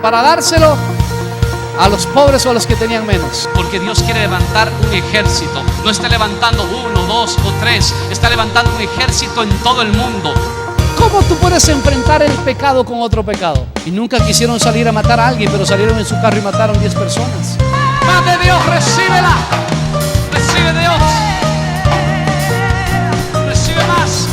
para dárselo a los pobres o a los que tenían menos. Porque Dios quiere levantar un ejército. No está levantando 1, 2 o 3. Está levantando un ejército en todo el mundo. ¿Cómo tú puedes enfrentar el pecado con otro pecado? Y nunca quisieron salir a matar a alguien, pero salieron en su carro y mataron 10 personas. Más de Dios, recíbela. Recibe Dios. Recibe más.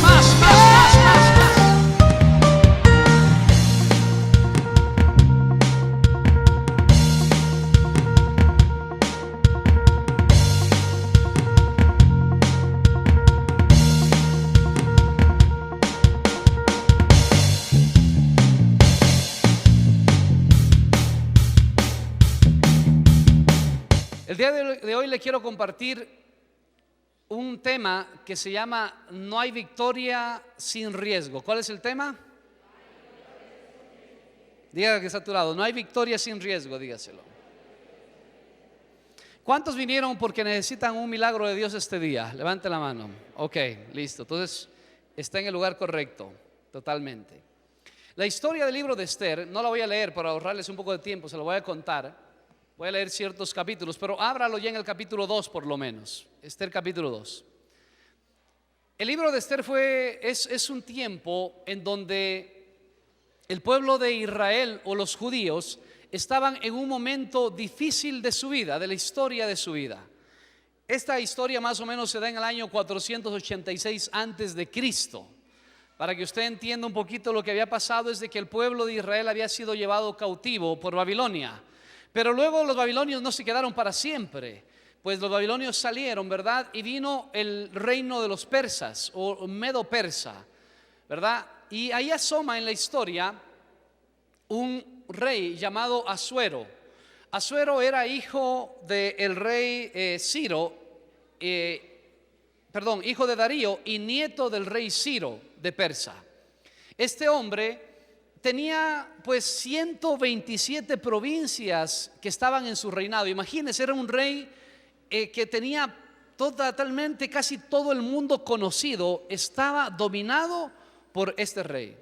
El día de hoy le quiero compartir un tema que se llama No hay victoria sin riesgo. ¿Cuál es el tema? Diga que está a tu lado. No hay victoria sin riesgo, dígaselo. ¿Cuántos vinieron porque necesitan un milagro de Dios este día? Levante la mano. Ok, listo. Entonces está en el lugar correcto, totalmente. La historia del libro de Esther, no la voy a leer para ahorrarles un poco de tiempo, se lo voy a contar. Voy a leer ciertos capítulos, pero ábralo ya en el capítulo 2 por lo menos. Esther capítulo 2. El libro de Esther es un tiempo en donde el pueblo de Israel o los judíos estaban en un momento difícil de su vida, de la historia de su vida. Esta historia más o menos se da en el año 486 antes de Cristo. Para que usted entienda un poquito lo que había pasado, es de que el pueblo de Israel había sido llevado cautivo por Babilonia. Pero luego los babilonios no se quedaron para siempre, pues los babilonios salieron, ¿verdad? Y vino el reino de los persas o medo-persa, ¿verdad? Y ahí asoma en la historia un rey llamado Asuero. Asuero era hijo del rey Ciro, hijo de Darío y nieto del rey Ciro de Persa. Este hombre tenía pues 127 provincias que estaban en su reinado. Imagínense, era un rey que tenía totalmente casi todo el mundo conocido, estaba dominado por este rey.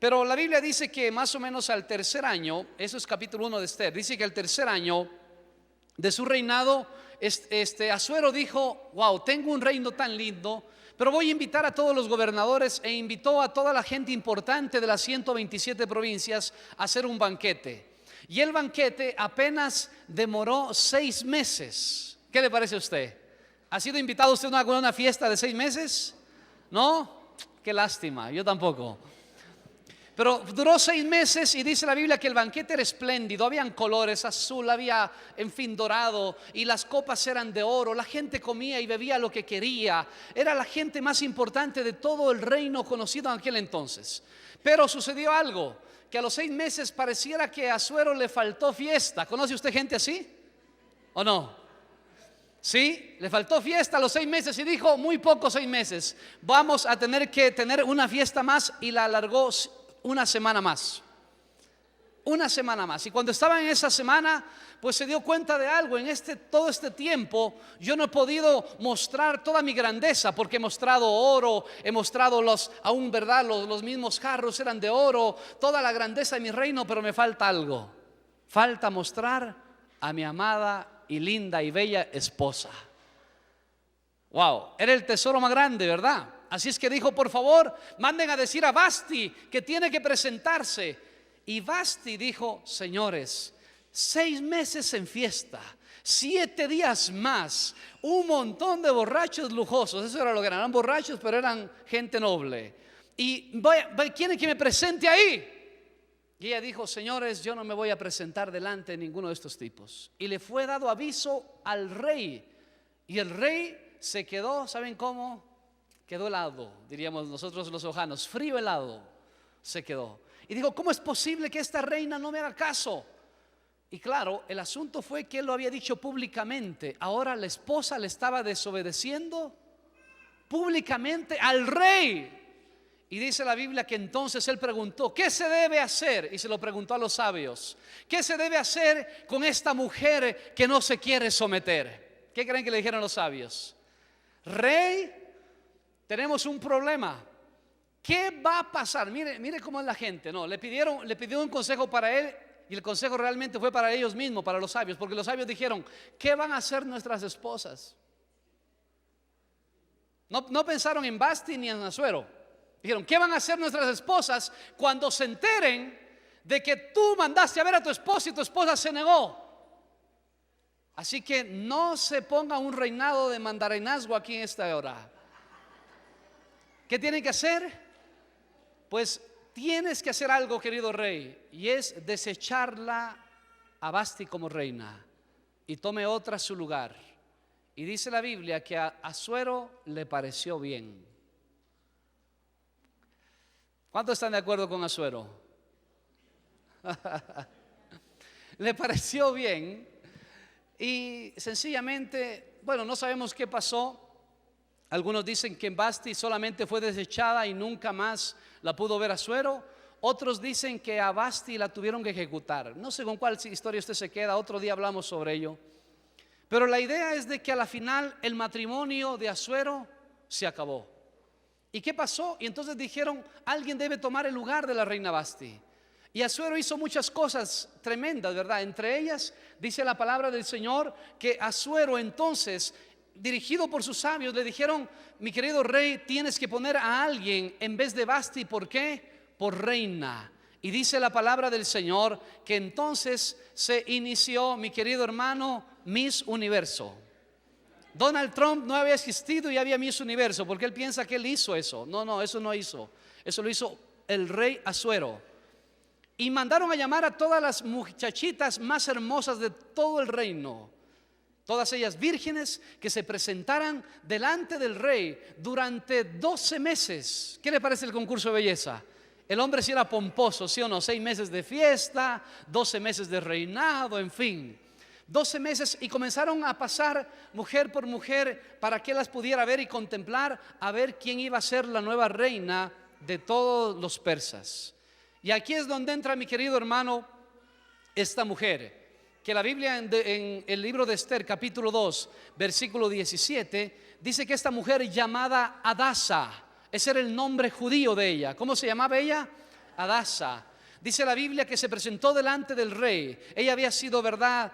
Pero la Biblia dice que más o menos al tercer año, eso es capítulo 1 de Esther, dice que al tercer año de su reinado, Asuero dijo: wow, tengo un reino tan lindo, pero voy a invitar a todos los gobernadores, e invitó a toda la gente importante de las 127 provincias a hacer un banquete. Y el banquete apenas demoró 6 meses. ¿Qué le parece a usted? ¿Ha sido invitado usted a una fiesta de 6 meses? ¿No? Qué lástima, yo tampoco. Pero duró 6 meses y dice la Biblia que el banquete era espléndido. Habían colores, azul, había dorado, y las copas eran de oro. La gente comía y bebía lo que quería. Era la gente más importante de todo el reino conocido en aquel entonces. Pero sucedió algo, que a los 6 meses pareciera que a Asuero le faltó fiesta. ¿Conoce usted gente así? ¿O no? Sí, le faltó fiesta a los 6 meses y dijo: muy pocos 6 meses. Vamos a tener que tener una fiesta más, y la alargó una semana más. Y cuando estaba en esa semana, pues se dio cuenta de algo. En todo este tiempo yo no he podido mostrar toda mi grandeza, porque he mostrado oro, he mostrado aún, ¿verdad? Los mismos jarros eran de oro, toda la grandeza de mi reino, pero me falta algo. Falta mostrar a mi amada y linda y bella esposa. Wow, era el tesoro más grande, ¿verdad? Así es que dijo: por favor, manden a decir a Vasti que tiene que presentarse. Y Vasti dijo: señores, 6 meses en fiesta, 7 días más, un montón de borrachos lujosos. Eso era lo que eran borrachos, pero eran gente noble. Y ¿quieren que me presente ahí? Y ella dijo: señores, yo no me voy a presentar delante de ninguno de estos tipos. Y le fue dado aviso al rey. Y el rey se quedó, ¿saben cómo? Quedó helado, diríamos nosotros los ojanos, frío helado se quedó. Y dijo: ¿cómo es posible que esta reina no me haga caso? Y claro, el asunto fue que él lo había dicho públicamente. Ahora la esposa le estaba desobedeciendo públicamente al rey. Y dice la Biblia que entonces él preguntó: ¿qué se debe hacer? Y se lo preguntó a los sabios: ¿qué se debe hacer con esta mujer que no se quiere someter? ¿Qué creen que le dijeron los sabios? Rey, tenemos un problema. ¿Qué va a pasar? Mire cómo es la gente. No, le pidió un consejo para él. Y el consejo realmente fue para ellos mismos, para los sabios, porque los sabios dijeron: ¿qué van a hacer nuestras esposas? No pensaron en Vasti ni en Asuero. Dijeron: ¿qué van a hacer nuestras esposas cuando se enteren de que tú mandaste a ver a tu esposa y tu esposa se negó? Así que no se ponga un reinado de mandarinazgo aquí en esta hora. ¿Qué tienen que hacer? Pues tienes que hacer algo, querido rey, y es desecharla a Vasti como reina y tome otra a su lugar. Y dice la Biblia que a Asuero le pareció bien. ¿Cuántos están de acuerdo con Asuero? Le pareció bien. Y sencillamente, bueno, no sabemos qué pasó. Algunos dicen que Vasti solamente fue desechada y nunca más la pudo ver Asuero. Otros dicen que a Vasti la tuvieron que ejecutar. No sé con cuál historia usted se queda, otro día hablamos sobre ello. Pero la idea es de que a la final el matrimonio de Asuero se acabó. ¿Y qué pasó? Y entonces dijeron: alguien debe tomar el lugar de la reina Vasti. Y Asuero hizo muchas cosas tremendas, ¿verdad? Entre ellas dice la palabra del Señor que Asuero entonces, dirigido por sus sabios, le dijeron: mi querido rey, tienes que poner a alguien en vez de Vasti. ¿Por qué? Por reina. Y dice la palabra del Señor que entonces se inició, mi querido hermano, Miss Universo. Donald Trump no había existido y había Miss Universo, porque él piensa que él hizo eso. No, eso no hizo. Eso lo hizo el rey Asuero. Y mandaron a llamar a todas las muchachitas más hermosas de todo el reino, todas ellas vírgenes, que se presentaran delante del rey durante 12 meses. ¿Qué le parece el concurso de belleza? El hombre sí era pomposo, ¿sí o no? 6 meses de fiesta, 12 meses de reinado, en fin. 12 meses, y comenzaron a pasar mujer por mujer para que las pudiera ver y contemplar, a ver quién iba a ser la nueva reina de todos los persas. Y aquí es donde entra, mi querido hermano, esta mujer, que la Biblia en el libro de Esther, capítulo 2, versículo 17, dice que esta mujer llamada Hadasa, ese era el nombre judío de ella. ¿Cómo se llamaba ella? Hadasa. Dice la Biblia que se presentó delante del rey. Ella había sido, ¿verdad?,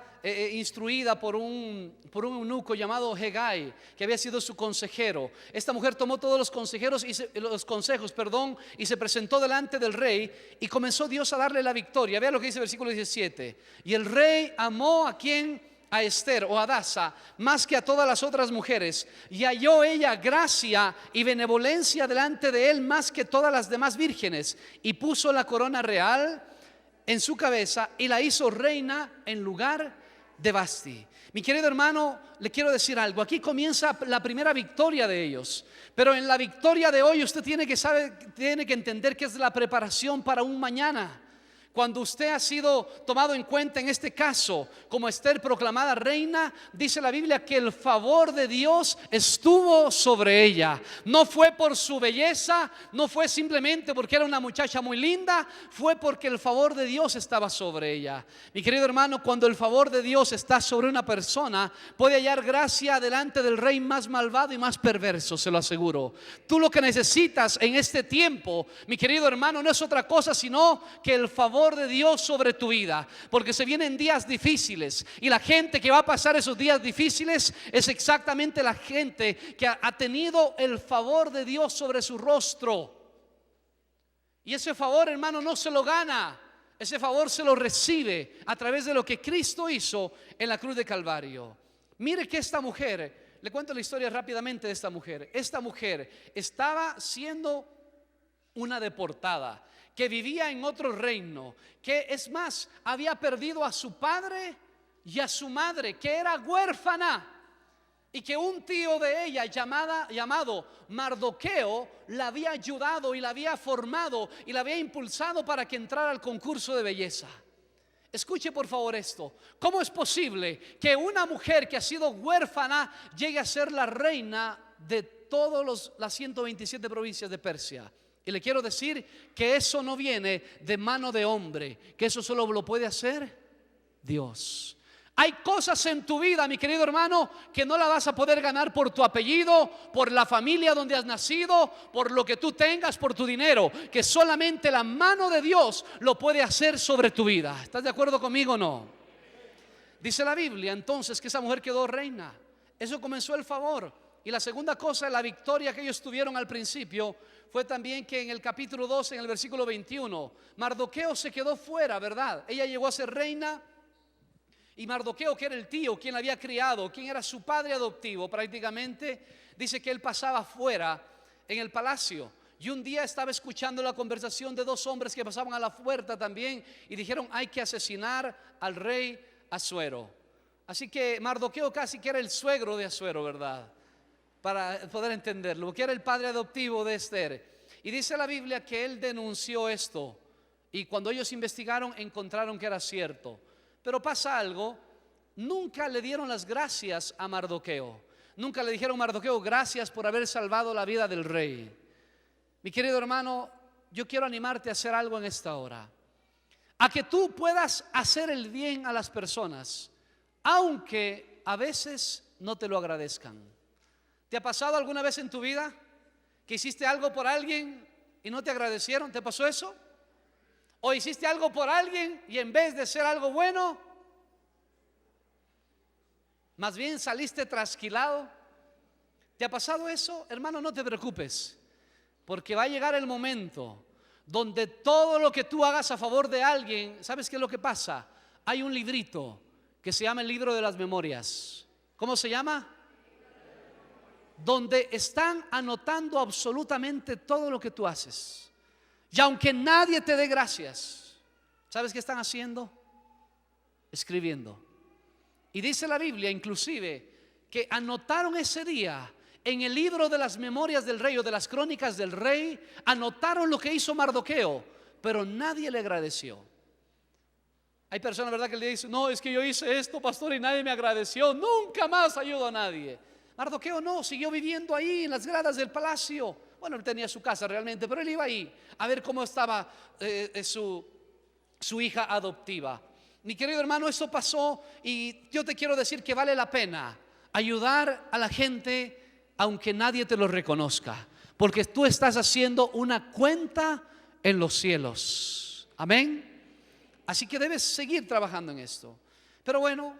instruida por un eunuco llamado Hegai, que había sido su consejero. Esta mujer tomó todos los consejos y se presentó delante del rey, y comenzó Dios a darle la victoria. Vea lo que dice el versículo 17. Y el rey amó ¿a quién? A Esther o Hadasa más que a todas las otras mujeres, y halló ella gracia y benevolencia delante de él más que todas las demás vírgenes, y puso la corona real en su cabeza y la hizo reina en lugar de Vasti. Mi querido hermano, le quiero decir algo. Aquí comienza la primera victoria de ellos, pero en la victoria de hoy usted tiene que entender que es la preparación para un mañana. Cuando usted ha sido tomado en cuenta en este caso como Esther proclamada reina, dice la Biblia que el favor de Dios estuvo sobre ella. No fue por su belleza, no fue simplemente porque era una muchacha muy linda, fue porque el favor de Dios estaba sobre ella. Mi querido hermano, cuando el favor de Dios está sobre una persona, puede hallar gracia delante del rey más malvado y más perverso, se lo aseguro. Tú lo que necesitas en este tiempo, mi querido hermano, no es otra cosa sino que el favor de Dios sobre tu vida, porque se vienen días difíciles, y la gente que va a pasar esos días difíciles es exactamente la gente que ha tenido el favor de Dios sobre su rostro. Y ese favor, hermano, no se lo gana, ese favor se lo recibe a través de lo que Cristo hizo en la cruz de Calvario. Mire que esta mujer, le cuento la historia rápidamente de esta mujer. Esta mujer estaba siendo una deportada, que vivía en otro reino, que es más, había perdido a su padre y a su madre, que era huérfana, y que un tío de ella llamado Mardoqueo la había ayudado y la había formado y la había impulsado para que entrara al concurso de belleza. Escuche por favor esto. ¿Cómo es posible que una mujer que ha sido huérfana llegue a ser la reina de todas las 127 provincias de Persia? Y le quiero decir que eso no viene de mano de hombre, que eso solo lo puede hacer Dios. Hay cosas en tu vida, mi querido hermano, que no la vas a poder ganar por tu apellido, por la familia donde has nacido, por lo que tú tengas, por tu dinero, que solamente la mano de Dios lo puede hacer sobre tu vida. ¿Estás de acuerdo conmigo o no? Dice la Biblia entonces que esa mujer quedó reina. Eso comenzó el favor. Y la segunda cosa, la victoria que ellos tuvieron al principio, fue también que en el capítulo 12, en el versículo 21, Mardoqueo se quedó fuera, ¿verdad? Ella llegó a ser reina. Y Mardoqueo, que era el tío, quien la había criado, quien era su padre adoptivo prácticamente, dice que él pasaba fuera en el palacio. Y un día estaba escuchando la conversación de dos hombres que pasaban a la puerta también y dijeron: hay que asesinar al rey Asuero. Así que Mardoqueo casi que era el suegro de Asuero, ¿verdad? Para poder entenderlo, porque era el padre adoptivo de Esther. Y dice la Biblia que él denunció esto, y cuando ellos investigaron encontraron que era cierto. Pero pasa algo, nunca le dieron las gracias a Mardoqueo. Nunca le dijeron: Mardoqueo, gracias por haber salvado la vida del rey. Mi querido hermano, yo quiero animarte a hacer algo en esta hora, a que tú puedas hacer el bien a las personas, aunque a veces no te lo agradezcan. ¿Te ha pasado alguna vez en tu vida que hiciste algo por alguien y no te agradecieron? ¿Te pasó eso? ¿O hiciste algo por alguien y en vez de ser algo bueno, más bien saliste trasquilado? ¿Te ha pasado eso? Hermano, no te preocupes, porque va a llegar el momento donde todo lo que tú hagas a favor de alguien, ¿sabes qué es lo que pasa? Hay un librito que se llama el libro de las memorias. ¿Cómo se llama? Donde están anotando absolutamente todo lo que tú haces. Y aunque nadie te dé gracias, ¿sabes qué están haciendo? Escribiendo. Y dice la Biblia inclusive que anotaron ese día en el libro de las memorias del rey o de las crónicas del rey, anotaron lo que hizo Mardoqueo, pero nadie le agradeció. Hay personas, ¿verdad?, que le dicen: no, es que yo hice esto, pastor, y nadie me agradeció, nunca más ayudo a nadie. Mardoqueo no, siguió viviendo ahí en las gradas del palacio. Bueno, él tenía su casa realmente, pero él iba ahí a ver cómo estaba su hija adoptiva. Mi querido hermano, eso pasó, y yo te quiero decir que vale la pena ayudar a la gente aunque nadie te lo reconozca, porque tú estás haciendo una cuenta en los cielos. Amén. Así que debes seguir trabajando en esto. Pero bueno,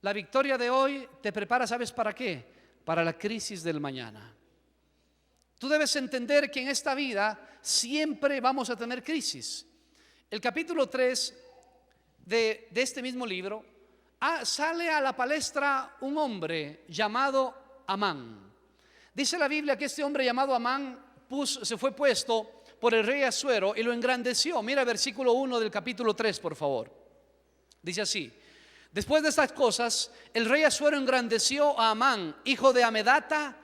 la victoria de hoy te prepara, ¿sabes para qué? Para la crisis del mañana. Tú debes entender que en esta vida siempre vamos a tener crisis. El capítulo 3 de este mismo libro sale a la palestra un hombre llamado Amán. Dice la Biblia que este hombre llamado Amán se fue puesto por el rey Asuero y lo engrandeció. Mira el versículo 1 del capítulo 3, por favor. Dice así: después de estas cosas, el rey Asuero engrandeció a Amán, hijo de Amedata,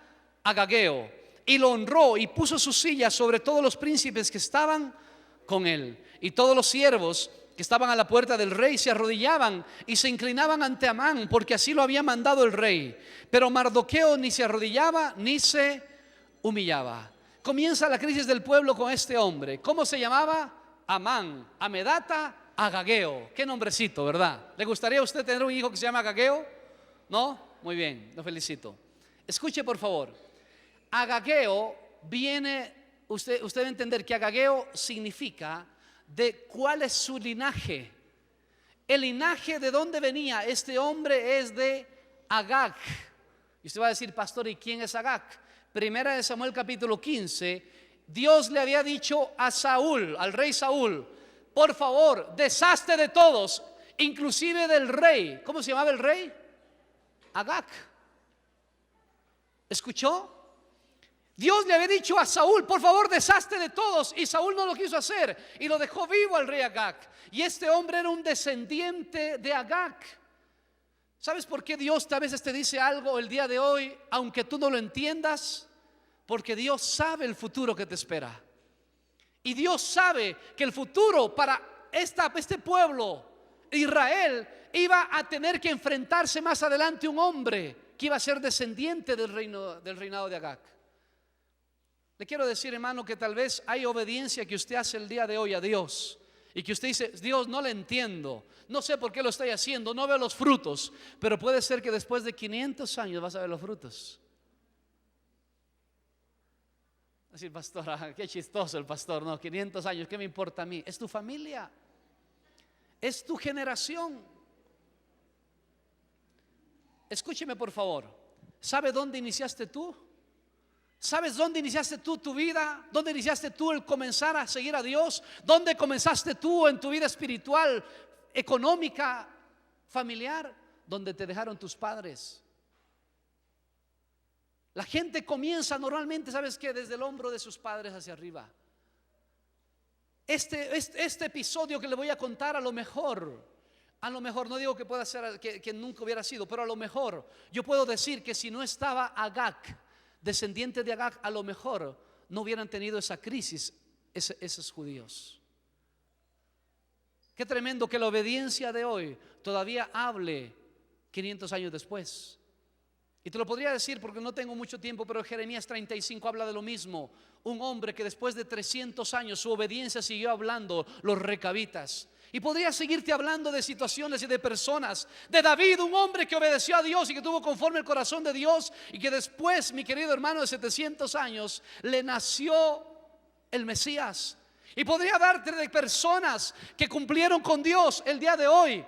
Agageo, y lo honró y puso su silla sobre todos los príncipes que estaban con él. Y todos los siervos que estaban a la puerta del rey se arrodillaban y se inclinaban ante Amán, porque así lo había mandado el rey. Pero Mardoqueo ni se arrodillaba ni se humillaba. Comienza la crisis del pueblo con este hombre. ¿Cómo se llamaba? Amán, Amedata, Agageo. Qué nombrecito, ¿verdad? ¿Le gustaría a usted tener un hijo que se llama Agageo? ¿No? Muy bien, lo felicito. Escuche por favor. Agageo viene, usted debe entender que Agageo significa de cuál es su linaje. El linaje de dónde venía este hombre es de Agag. Y usted va a decir: pastor, ¿y quién es Agag? Primera de Samuel capítulo 15, Dios le había dicho a Saúl, al rey Saúl: por favor, deshazte de todos, inclusive del rey. ¿Cómo se llamaba el rey? Agag. ¿Escuchó? Dios le había dicho a Saúl: por favor, deshazte de todos, y Saúl no lo quiso hacer y lo dejó vivo al rey Agag. Y este hombre era un descendiente de Agag. ¿Sabes por qué Dios a veces te dice algo el día de hoy, aunque tú no lo entiendas? Porque Dios sabe el futuro que te espera. Y Dios sabe que el futuro para este pueblo, Israel, iba a tener que enfrentarse más adelante un hombre que iba a ser descendiente del reinado de Agag. Le quiero decir, hermano, que tal vez hay obediencia que usted hace el día de hoy a Dios y que usted dice: Dios, no le entiendo, no sé por qué lo estoy haciendo, no veo los frutos, pero puede ser que después de 500 años vas a ver los frutos. Así, pastor, qué chistoso el pastor. No, 500 años, ¿qué me importa a mí? Es tu familia, es tu generación. Escúcheme por favor. ¿Sabe dónde iniciaste tú? ¿Sabes dónde iniciaste tú tu vida? ¿Dónde iniciaste tú el comenzar a seguir a Dios? ¿Dónde comenzaste tú en tu vida espiritual, económica, familiar? Donde te dejaron tus padres. La gente comienza normalmente, ¿sabes qué? Desde el hombro de sus padres hacia arriba. Este episodio que le voy a contar, a lo mejor, no digo que pueda ser que nunca hubiera sido, pero a lo mejor yo puedo decir que si no estaba Agag, descendiente de Agag, a lo mejor no hubieran tenido esa crisis esos judíos. Qué tremendo que la obediencia de hoy todavía hable 500 años después. Y te lo podría decir porque no tengo mucho tiempo, pero Jeremías 35 habla de lo mismo. Un hombre que después de 300 años su obediencia siguió hablando, los recabitas. Y podría seguirte hablando de situaciones y de personas. De David, un hombre que obedeció a Dios y que tuvo conforme el corazón de Dios, y que después, mi querido hermano, de 700 años le nació el Mesías. Y podría darte de personas que cumplieron con Dios el día de hoy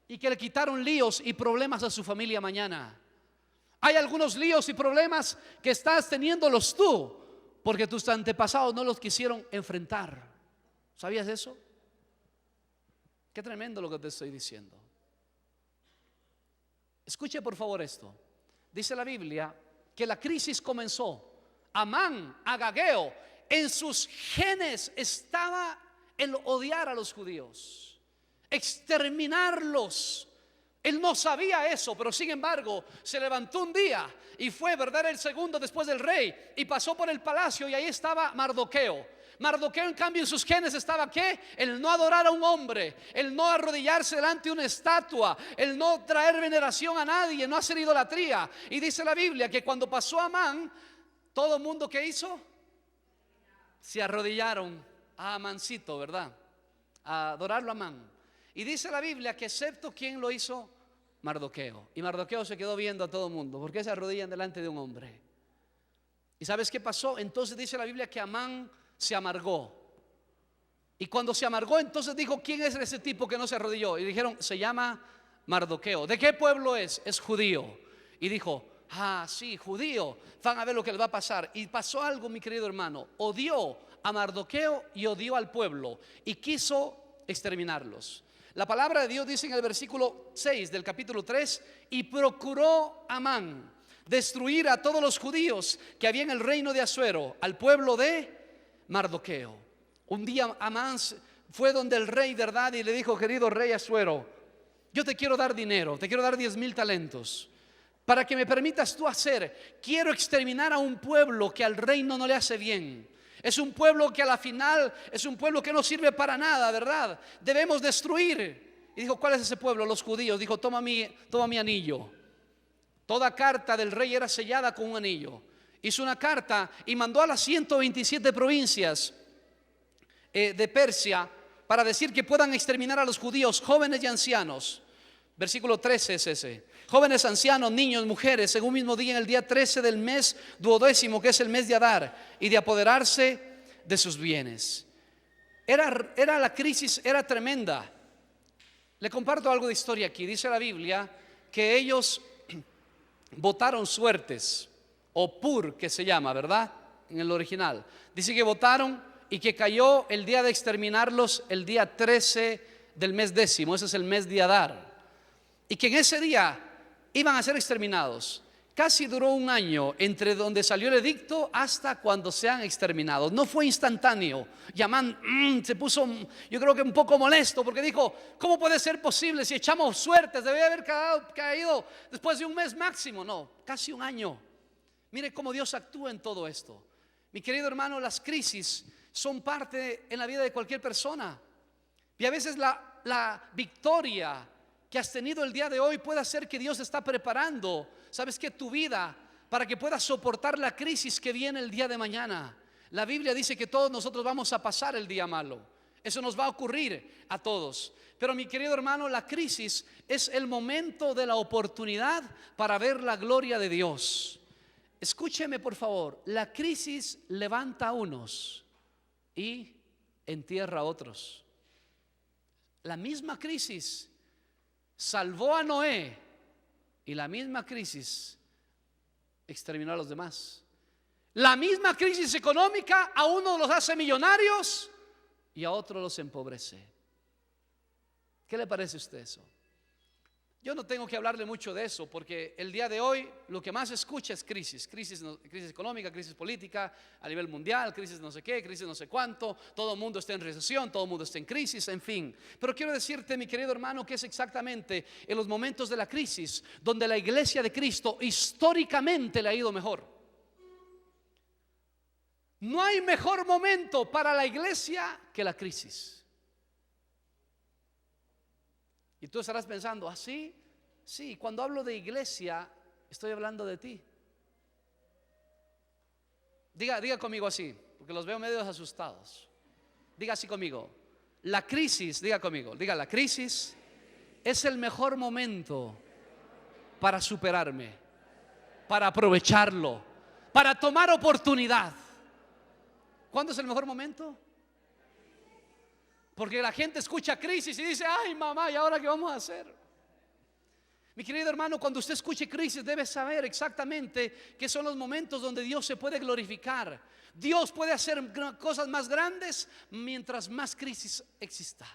y que le quitaron líos y problemas a su familia mañana. Hay algunos líos y problemas que estás teniéndolos tú porque tus antepasados no los quisieron enfrentar. ¿Sabías eso? Qué tremendo lo que te estoy diciendo. Escuche por favor esto. Dice la Biblia que la crisis comenzó. Amán, Agageo, en sus genes estaba el odiar a los judíos, exterminarlos. Él no sabía eso, pero sin embargo se levantó un día y fue, ¿verdad?, el segundo después del rey, y pasó por el palacio y ahí estaba Mardoqueo. Mardoqueo, en cambio, en sus genes estaba ¿qué? El no adorar a un hombre, el no arrodillarse delante de una estatua, el no traer veneración a nadie, no hacer idolatría. Y dice la Biblia que cuando pasó Amán, todo el mundo ¿qué hizo? Se arrodillaron a Amancito, ¿verdad? A adorarlo a Amán. Y dice la Biblia que excepto ¿quién lo hizo? Mardoqueo. Y Mardoqueo se quedó viendo a todo el mundo. ¿Por qué se arrodillan delante de un hombre? ¿Y sabes qué pasó? Entonces dice la Biblia que Amán se amargó. Y cuando se amargó, entonces dijo: ¿quién es ese tipo que no se arrodilló? Y dijeron: se llama Mardoqueo. ¿De qué pueblo es? Es judío. Y dijo: ah, sí, judío, van a ver lo que les va a pasar. Y pasó algo, mi querido hermano. Odió a Mardoqueo y odió al pueblo y quiso exterminarlos. La palabra de Dios dice en el versículo 6 del capítulo 3: y procuró Amán destruir a todos los judíos que había en el reino de Asuero, al pueblo de Mardoqueo. Un día Amán fue donde el rey, ¿verdad?, y le dijo: querido rey Asuero, yo te quiero dar dinero, te quiero dar 10,000 talentos para que me permitas tú hacer. Quiero exterminar a un pueblo que al reino no le hace bien. Es un pueblo que a la final es un pueblo que no sirve para nada, ¿verdad? Debemos destruir. Y dijo: ¿cuál es ese pueblo? Los judíos. Dijo: toma mi anillo. Toda carta del rey era sellada con un anillo. Hizo una carta y mandó a las 127 provincias de Persia para decir que puedan exterminar a los judíos, jóvenes y ancianos. Versículo 13 es ese: jóvenes, ancianos, niños, mujeres, en un mismo día, en el día 13 del mes 12º, que es el mes de Adar, y de apoderarse de sus bienes. Era la crisis, era tremenda. Le comparto algo de historia aquí. Dice la Biblia que ellos votaron suertes, o pur, que se llama, ¿verdad?, en el original. Dice que votaron y que cayó el día de exterminarlos el día 13 del mes 10º. Ese es el mes de Adar. Y que en ese día iban a ser exterminados. Casi duró un año entre donde salió el edicto hasta cuando sean exterminados. No fue instantáneo. Y Amán se puso, yo creo que un poco molesto, porque dijo: ¿cómo puede ser posible si echamos suertes? Debe haber caído después de un mes máximo. No, casi un año. Mire cómo Dios actúa en todo esto. Mi querido hermano, las crisis son parte en la vida de cualquier persona. Y a veces la victoria que has tenido el día de hoy puede hacer que Dios está preparando, ¿sabes qué?, tu vida para que puedas soportar la crisis que viene el día de mañana. La Biblia dice que todos nosotros vamos a pasar el día malo. Eso nos va a ocurrir a todos. Pero mi querido hermano, la crisis es el momento de la oportunidad para ver la gloria de Dios. Escúcheme por favor, la crisis levanta a unos y entierra a otros. La misma crisis salvó a Noé y la misma crisis exterminó a los demás. La misma crisis económica a uno los hace millonarios y a otros los empobrece. ¿Qué le parece a usted eso? Yo no tengo que hablarle mucho de eso, porque el día de hoy lo que más se escucha es crisis económica, crisis política a nivel mundial, crisis no sé qué, crisis no sé cuánto, todo el mundo está en recesión, todo el mundo está en crisis, en fin. Pero quiero decirte, mi querido hermano, que es exactamente en los momentos de la crisis donde la iglesia de Cristo históricamente le ha ido mejor. No hay mejor momento para la iglesia que la crisis. Y tú estarás pensando, ¿así? Sí, cuando hablo de iglesia, estoy hablando de ti. Diga conmigo así, porque los veo medio asustados. Diga así conmigo. La crisis, diga conmigo, diga, la crisis es el mejor momento para superarme, para aprovecharlo, para tomar oportunidad. ¿Cuándo es el mejor momento? Porque la gente escucha crisis y dice, ay mamá, ¿y ahora qué vamos a hacer? Mi querido hermano, cuando usted escuche crisis debe saber exactamente que son los momentos donde Dios se puede glorificar. Dios puede hacer cosas más grandes mientras más crisis exista.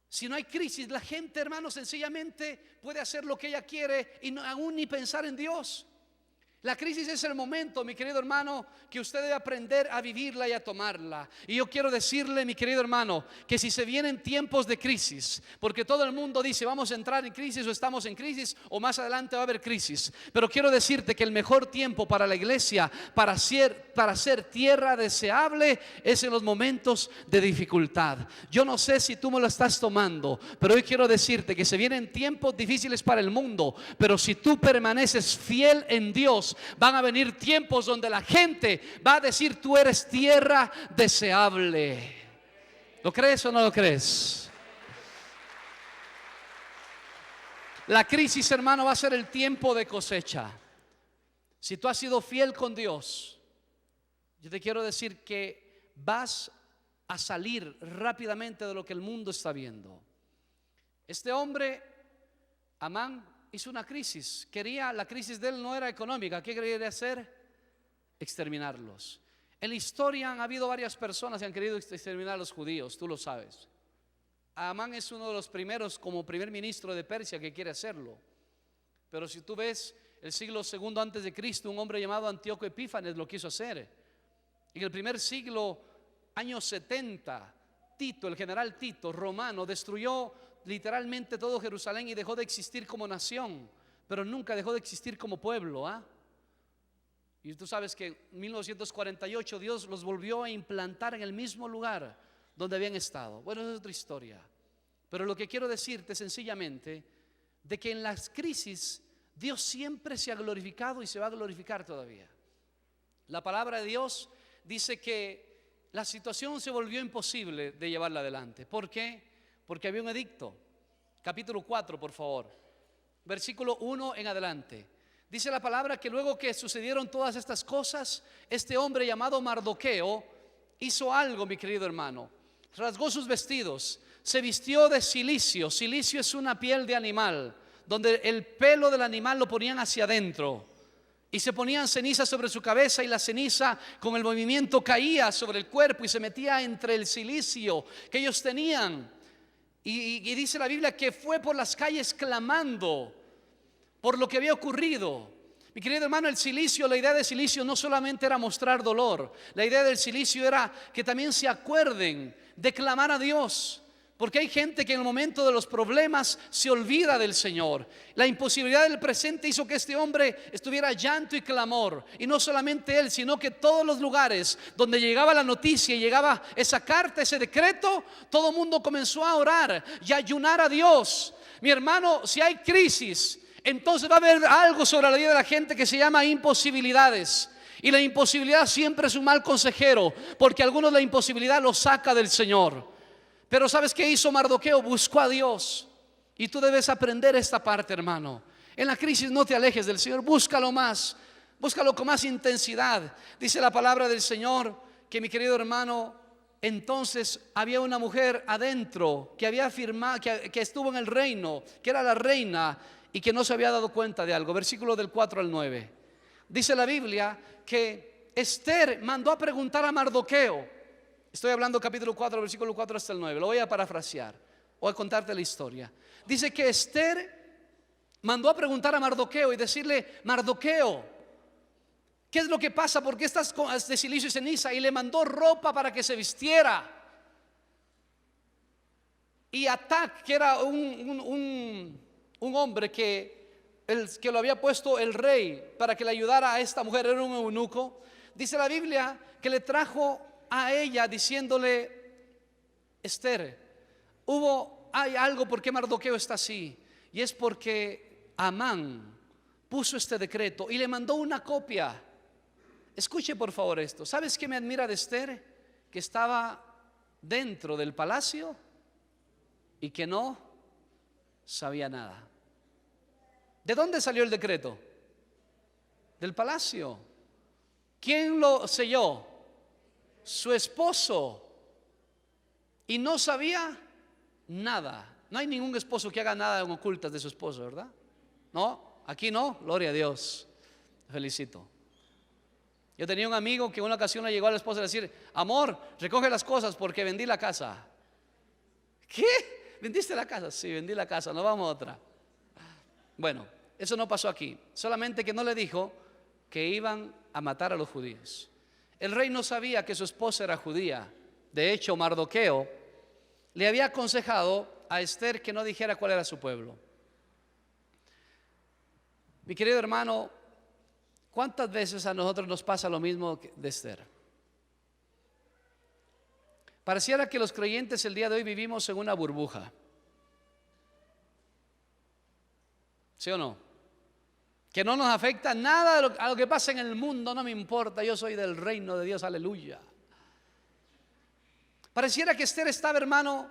Si no hay crisis, la gente, hermano, sencillamente puede hacer lo que ella quiere y no, aún ni pensar en Dios. La crisis es el momento, mi querido hermano, que usted debe aprender a vivirla y a tomarla. Y yo quiero decirle, mi querido hermano, que si se vienen tiempos de crisis, porque todo el mundo dice vamos a entrar en crisis o estamos en crisis o más adelante va a haber crisis, pero quiero decirte que el mejor tiempo para la iglesia, para ser tierra deseable, es en los momentos de dificultad. Yo no sé si tú me lo estás tomando, pero hoy quiero decirte que se vienen tiempos difíciles para el mundo, pero si tú permaneces fiel en Dios, van a venir tiempos donde la gente va a decir tú eres tierra deseable. ¿Lo crees o no lo crees? La crisis, hermano, va a ser el tiempo de cosecha. Si tú has sido fiel con Dios, yo te quiero decir que vas a salir rápidamente de lo que el mundo está viendo. Este hombre, Amán, hizo una crisis. La crisis de él no era económica. ¿Qué quería hacer? Exterminarlos. En la historia han habido varias personas que han querido exterminar a los judíos, tú lo sabes. Amán es uno de los primeros como primer ministro de Persia que quiere hacerlo. Pero si tú ves el siglo II antes de Cristo, un hombre llamado Antíoco Epífanes lo quiso hacer. En el primer siglo, años 70, Tito, el general Tito, romano, destruyó literalmente todo Jerusalén y dejó de existir como nación, pero nunca dejó de existir como pueblo. Y tú sabes que en 1948 Dios los volvió a implantar en el mismo lugar donde habían estado. Bueno, esa es otra historia. Pero lo que quiero decirte sencillamente de que en las crisis Dios siempre se ha glorificado y se va a glorificar todavía. La palabra de Dios dice que la situación se volvió imposible de llevarla adelante. ¿Por qué? Porque había un edicto. Capítulo 4, por favor, versículo 1 en adelante. Dice la palabra que luego que sucedieron todas estas cosas, este hombre llamado Mardoqueo hizo algo, mi querido hermano. Rasgó sus vestidos, se vistió de cilicio. Cilicio es una piel de animal, donde el pelo del animal lo ponían hacia adentro. Y se ponían ceniza sobre su cabeza y la ceniza con el movimiento caía sobre el cuerpo y se metía entre el cilicio que ellos tenían. Y dice la Biblia que fue por las calles clamando por lo que había ocurrido. Mi querido hermano, el cilicio, la idea del cilicio no solamente era mostrar dolor. La idea del cilicio era que también se acuerden de clamar a Dios. Porque hay gente que en el momento de los problemas se olvida del Señor. La imposibilidad del presente hizo que este hombre estuviera llanto y clamor. Y no solamente él, sino que todos los lugares donde llegaba la noticia y llegaba esa carta, ese decreto, todo el mundo comenzó a orar y a ayunar a Dios. Mi hermano, si hay crisis, entonces va a haber algo sobre la vida de la gente que se llama imposibilidades. Y la imposibilidad siempre es un mal consejero, porque a algunos la imposibilidad los saca del Señor. Pero ¿sabes qué hizo Mardoqueo? Buscó a Dios. Y tú debes aprender esta parte, hermano. En la crisis no te alejes del Señor, búscalo más, búscalo con más intensidad. Dice la palabra del Señor que, mi querido hermano, entonces había una mujer adentro que había firmado, que estuvo en el reino, que era la reina y que no se había dado cuenta de algo. Versículo del 4 al 9. Dice la Biblia que Esther mandó a preguntar a Mardoqueo. Estoy hablando capítulo 4, versículo 4 hasta el 9. Lo voy a parafrasear, voy a contarte la historia. Dice que Esther mandó a preguntar a Mardoqueo y decirle: Mardoqueo, ¿qué es lo que pasa? ¿Por qué estás de silicio y ceniza? Y le mandó ropa para que se vistiera. Y Atac, que era un hombre que lo había puesto el rey para que le ayudara a esta mujer, era un eunuco. Dice la Biblia que le trajo a ella diciéndole: Esther, hay algo por qué Mardoqueo está así, y es porque Amán puso este decreto y le mandó una copia. Escuche por favor esto. ¿Sabes qué me admira de Esther? Que estaba dentro del palacio y que no sabía nada. ¿De dónde salió el decreto? Del palacio. ¿Quién lo selló? Su esposo. Y no sabía nada. No hay ningún esposo que haga nada en ocultas de su esposo, ¿verdad? No, aquí no, gloria a Dios. Felicito. Yo tenía un amigo que en una ocasión le llegó a la esposa a decir: amor, recoge las cosas porque vendí la casa. ¿Qué? ¿Vendiste la casa? Sí, vendí la casa, nos vamos a otra. Bueno, eso no pasó aquí. Solamente que no le dijo que iban a matar a los judíos. El rey no sabía que su esposa era judía. De hecho, Mardoqueo le había aconsejado a Esther que no dijera cuál era su pueblo. Mi querido hermano, ¿cuántas veces a nosotros nos pasa lo mismo de Esther? Pareciera que los creyentes el día de hoy vivimos en una burbuja. ¿Sí o no? Que no nos afecta nada a lo que pasa en el mundo, no me importa, yo soy del reino de Dios, aleluya. Pareciera que Esther estaba, hermano,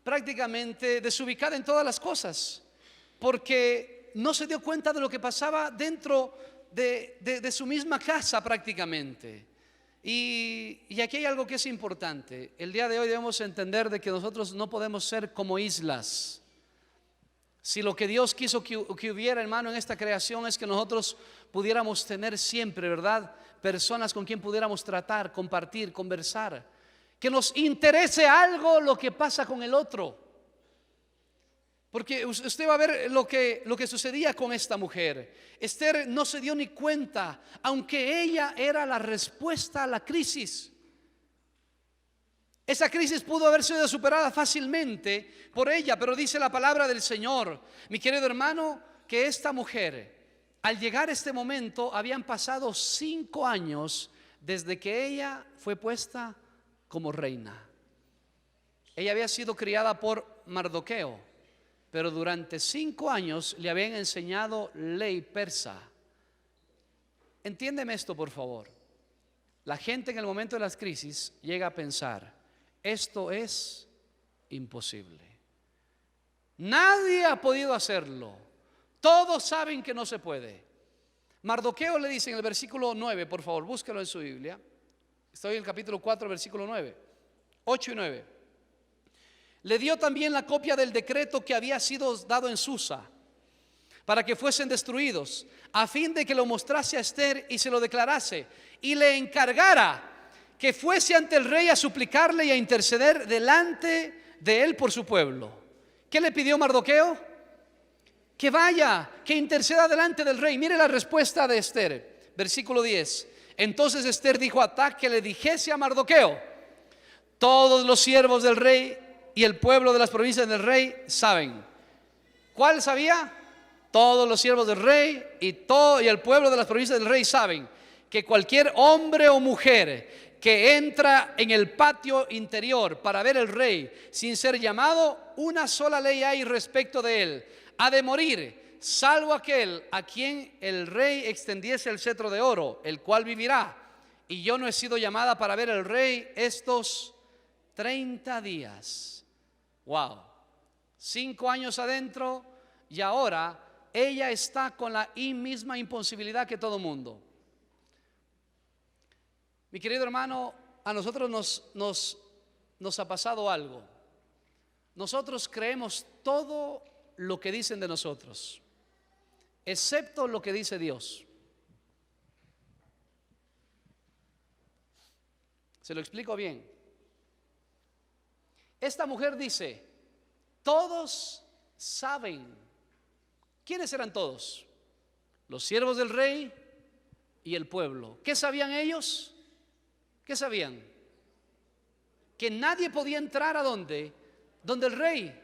prácticamente desubicada en todas las cosas, porque no se dio cuenta de lo que pasaba dentro de su misma casa prácticamente. Y aquí hay algo que es importante. El día de hoy debemos entender de que nosotros no podemos ser como islas. Si lo que Dios quiso que hubiera, hermano, en esta creación es que nosotros pudiéramos tener siempre, ¿verdad?, personas con quien pudiéramos tratar, compartir, conversar, que nos interese algo lo que pasa con el otro. Porque usted va a ver lo que sucedía con esta mujer. Esther no se dio ni cuenta, aunque ella era la respuesta a la crisis. Esa crisis pudo haber sido superada fácilmente por ella, pero dice la palabra del Señor, mi querido hermano, que esta mujer, al llegar a este momento, habían pasado 5 años desde que ella fue puesta como reina. Ella había sido criada por Mardoqueo, pero durante 5 años le habían enseñado ley persa. Entiéndeme esto, por favor. La gente en el momento de las crisis llega a pensar: esto es imposible. Nadie ha podido hacerlo. Todos saben que no se puede. Mardoqueo le dice en el versículo 9, por favor, búsquelo en su Biblia. Estoy en el capítulo 4, versículo 9, 8 y 9. Le dio también la copia del decreto que había sido dado en Susa, para que fuesen destruidos, a fin de que lo mostrase a Esther y se lo declarase, y le encargara que fuese ante el rey a suplicarle y a interceder delante de él por su pueblo. ¿Qué le pidió Mardoqueo? Que vaya, que interceda delante del rey. Mire la respuesta de Esther, versículo 10. Entonces Esther dijo a Atac que le dijese a Mardoqueo: todos los siervos del rey y el pueblo de las provincias del rey saben. ¿Cuál sabía? Todos los siervos del rey y el pueblo de las provincias del rey saben que cualquier hombre o mujer que entra en el patio interior para ver el rey sin ser llamado, una sola ley hay respecto de él: ha de morir, salvo aquel a quien el rey extendiese el cetro de oro, el cual vivirá. Y yo no he sido llamada para ver al rey estos 30 días. Wow, 5 años adentro y ahora ella está con la misma imposibilidad que todo mundo. Mi querido hermano, a nosotros nos ha pasado algo. Nosotros creemos todo lo que dicen de nosotros, excepto lo que dice Dios. Se lo explico bien. Esta mujer dice: todos saben. ¿Quiénes eran todos? Los siervos del rey y el pueblo. ¿Qué sabían ellos? ¿Qué sabían? Que nadie podía entrar ¿a dónde? Donde el rey.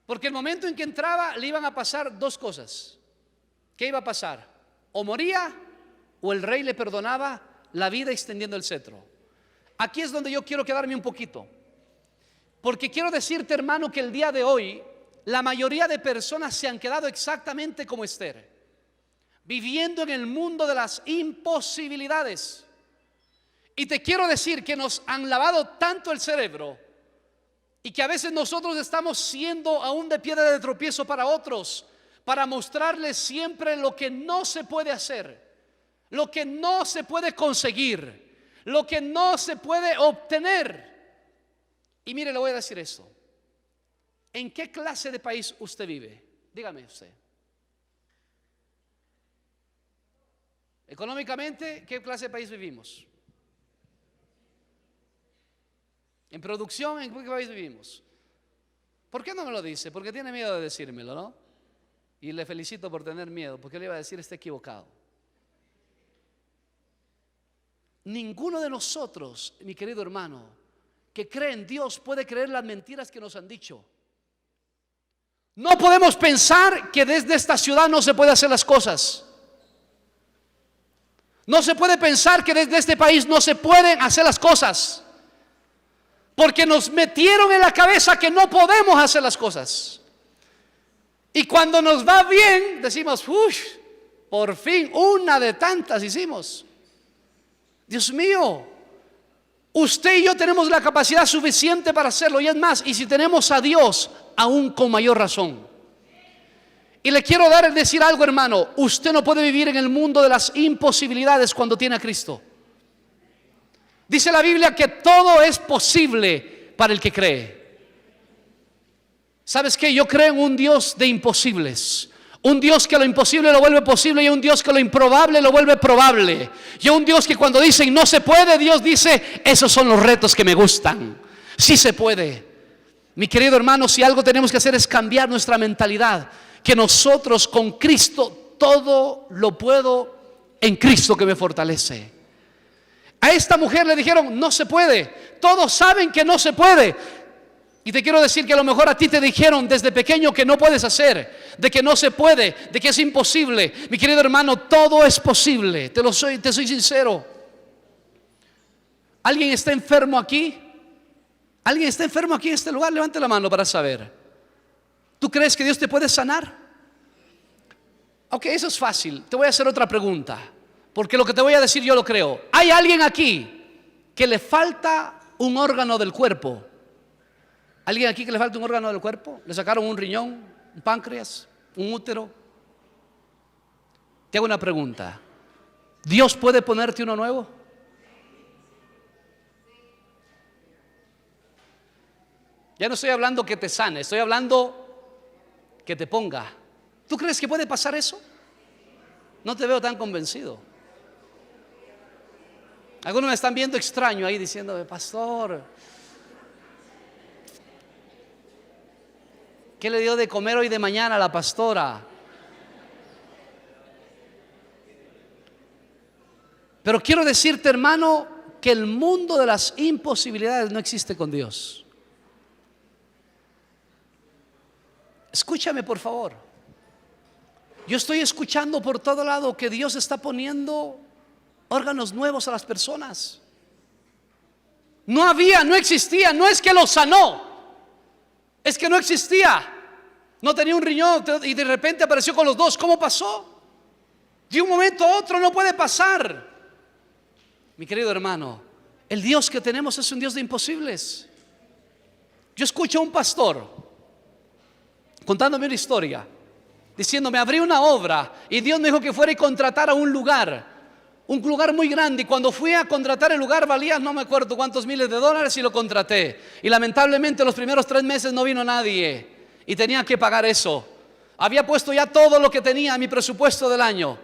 Porque el momento en que entraba le iban a pasar dos cosas. ¿Qué iba a pasar? O moría o el rey le perdonaba la vida extendiendo el cetro. Aquí es donde yo quiero quedarme un poquito, porque quiero decirte, hermano, que el día de hoy la mayoría de personas se han quedado exactamente como Esther, viviendo en el mundo de las imposibilidades. Y te quiero decir que nos han lavado tanto el cerebro y que a veces nosotros estamos siendo aún de piedra de tropiezo para otros, para mostrarles siempre lo que no se puede hacer, lo que no se puede conseguir, lo que no se puede obtener. Y mire, le voy a decir esto: ¿en qué clase de país usted vive? Dígame usted. Económicamente, ¿qué clase de país vivimos? En producción, ¿en qué país vivimos? ¿Por qué no me lo dice? Porque tiene miedo de decírmelo, ¿no? Y le felicito por tener miedo, porque le iba a decir: está equivocado. Ninguno de nosotros, mi querido hermano, que cree en Dios puede creer las mentiras que nos han dicho. No podemos pensar que desde esta ciudad no se puede hacer las cosas. No se puede pensar que desde este país no se pueden hacer las cosas, porque nos metieron en la cabeza que no podemos hacer las cosas. Y cuando nos va bien decimos: uff, por fin una de tantas hicimos. Dios mío, usted y yo tenemos la capacidad suficiente para hacerlo, y es más, y si tenemos a Dios, aún con mayor razón. Y le quiero decir algo, hermano: usted no puede vivir en el mundo de las imposibilidades cuando tiene a Cristo. Dice la Biblia que todo es posible para el que cree. ¿Sabes qué? Yo creo en un Dios de imposibles, un Dios que lo imposible lo vuelve posible, y un Dios que lo improbable lo vuelve probable, y un Dios que cuando dicen no se puede, Dios dice: esos son los retos que me gustan, sí se puede. Mi querido hermano, si algo tenemos que hacer es cambiar nuestra mentalidad, que nosotros con Cristo todo lo puedo en Cristo que me fortalece. A esta mujer le dijeron: no se puede. Todos saben que no se puede. Y te quiero decir que a lo mejor a ti te dijeron desde pequeño que no puedes hacer, de que no se puede, de que es imposible. Mi querido hermano, todo es posible. Te soy sincero. ¿Alguien está enfermo aquí? ¿Alguien está enfermo aquí en este lugar? Levante la mano para saber. ¿Tú crees que Dios te puede sanar? Ok, eso es fácil. Te voy a hacer otra pregunta, porque lo que te voy a decir yo lo creo. ¿Hay alguien aquí que le falta un órgano del cuerpo? ¿Alguien aquí que le falta un órgano del cuerpo? ¿Le sacaron un riñón, un páncreas, un útero? Te hago una pregunta: ¿Dios puede ponerte uno nuevo? Ya no estoy hablando que te sane, estoy hablando que te ponga. ¿Tú crees que puede pasar eso? No te veo tan convencido. Algunos me están viendo extraño ahí diciéndome: pastor, ¿qué le dio de comer hoy de mañana a la pastora? Pero quiero decirte, hermano, que el mundo de las imposibilidades no existe con Dios. Escúchame, por favor. Yo estoy escuchando por todo lado que Dios está poniendo órganos nuevos a las personas. No existía, no es que lo sanó, es que no existía. No tenía un riñón y de repente apareció con los dos. ¿Cómo pasó? De un momento a otro no puede pasar. Mi querido hermano, el Dios que tenemos es un Dios de imposibles. Yo escucho a un pastor contándome una historia, diciendo: me abrí una obra y Dios me dijo que fuera y contratara un lugar muy grande, y cuando fui a contratar el lugar valía no me acuerdo cuántos miles de dólares, y lo contraté, y lamentablemente los primeros 3 meses no vino nadie y tenía que pagar eso. Había puesto ya todo lo que tenía en mi presupuesto del año,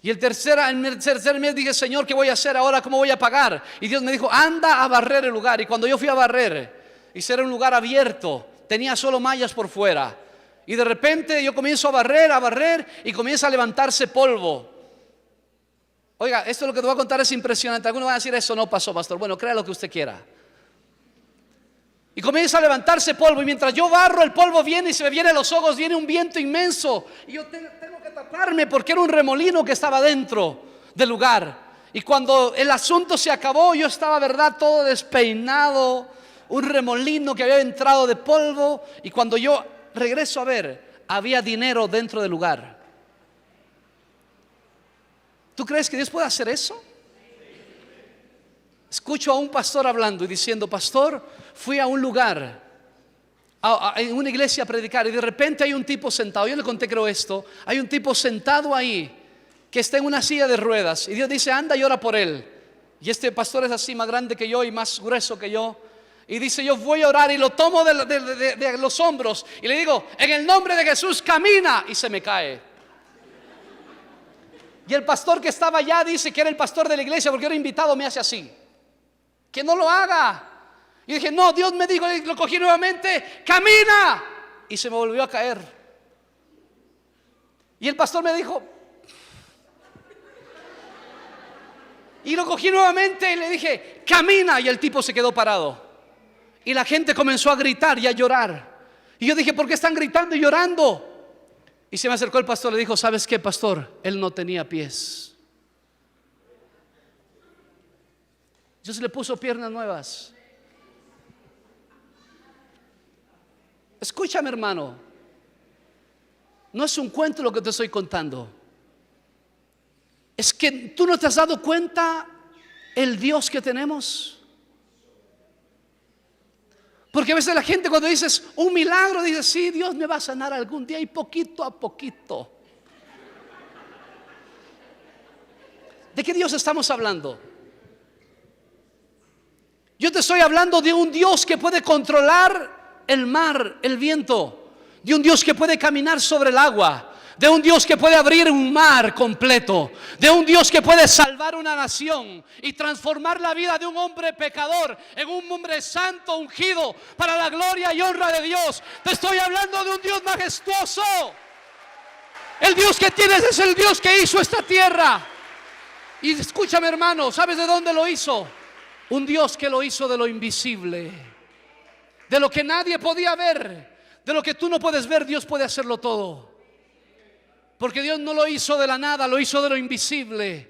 y el tercer mes dije: Señor, ¿qué voy a hacer ahora? ¿Cómo voy a pagar? Y Dios me dijo: anda a barrer el lugar. Y cuando yo fui a barrer, y era un lugar abierto, tenía solo mallas por fuera, y de repente yo comienzo a barrer y comienza a levantarse polvo. Oiga, esto lo que te voy a contar es impresionante. Algunos van a decir: eso no pasó, pastor. Bueno, crea lo que usted quiera. Y comienza a levantarse polvo, y mientras yo barro, el polvo viene y se me viene a los ojos, viene un viento inmenso, y yo tengo que taparme porque era un remolino que estaba dentro del lugar. Y cuando el asunto se acabó, yo estaba, verdad, todo despeinado, un remolino que había entrado de polvo, y cuando yo regreso a ver, había dinero dentro del lugar. ¿Tú crees que Dios puede hacer eso? Escucho a un pastor hablando y diciendo: pastor, fui a un lugar, en una iglesia a predicar, y de repente hay un tipo sentado. Yo le conté, creo, esto. Hay un tipo sentado ahí que está en una silla de ruedas, y Dios dice: anda y ora por él. Y este pastor es así, más grande que yo y más grueso que yo, y dice: yo voy a orar, y lo tomo de los hombros y le digo: en el nombre de Jesús, camina. Y se me cae. Y el pastor que estaba allá, dice que era el pastor de la iglesia porque era invitado, me hace así: que no lo haga. Y dije: no, Dios me dijo. Lo cogí nuevamente: camina. Y se me volvió a caer. Y el pastor me dijo, y lo cogí nuevamente y le dije: camina. Y el tipo se quedó parado, y la gente comenzó a gritar y a llorar. Y yo dije: ¿por qué están gritando y llorando? Y se me acercó el pastor y le dijo: ¿sabes qué, pastor? Él no tenía pies. Dios le puso piernas nuevas. Escúchame, hermano, no es un cuento lo que te estoy contando. Es que tú no te has dado cuenta el Dios que tenemos. Porque a veces la gente, cuando dices un milagro, dice: sí, Dios me va a sanar algún día, y poquito a poquito. ¿De qué Dios estamos hablando? Yo te estoy hablando de un Dios que puede controlar el mar, el viento, de un Dios que puede caminar sobre el agua, de un Dios que puede abrir un mar completo, de un Dios que puede salvar una nación y transformar la vida de un hombre pecador en un hombre santo, ungido para la gloria y honra de Dios. Te estoy hablando de un Dios majestuoso. El Dios que tienes es el Dios que hizo esta tierra. Y escúchame, hermano, ¿sabes de dónde lo hizo? Un Dios que lo hizo de lo invisible, de lo que nadie podía ver, de lo que tú no puedes ver. Dios puede hacerlo todo. Porque Dios no lo hizo de la nada, lo hizo de lo invisible.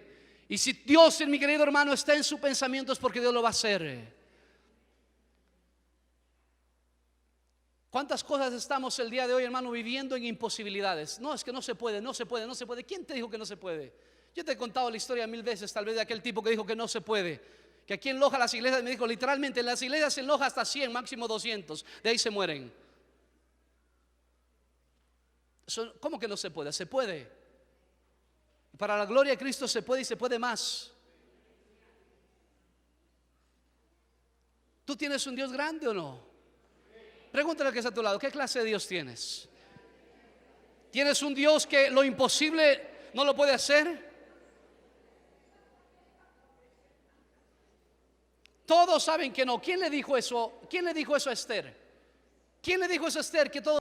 Y si Dios, mi querido hermano, está en su pensamiento, es porque Dios lo va a hacer. ¿Cuántas cosas estamos el día de hoy, hermano, viviendo en imposibilidades? No, es que no se puede, no se puede, no se puede. ¿Quién te dijo que no se puede? Yo te he contado la historia 1000 veces, tal vez, de aquel tipo que dijo que no se puede. Que aquí en Loja las iglesias, me dijo literalmente, en las iglesias en Loja hasta 100, máximo 200. De ahí se mueren. ¿Cómo que no se puede? Se puede. Para la gloria de Cristo se puede, y se puede más. ¿Tú tienes un Dios grande o no? Pregúntale al que está a tu lado: ¿qué clase de Dios tienes? ¿Tienes un Dios que lo imposible no lo puede hacer? Todos saben que no. ¿Quién le dijo eso? ¿Quién le dijo eso a Esther? ¿Quién le dijo eso a Esther? Que todo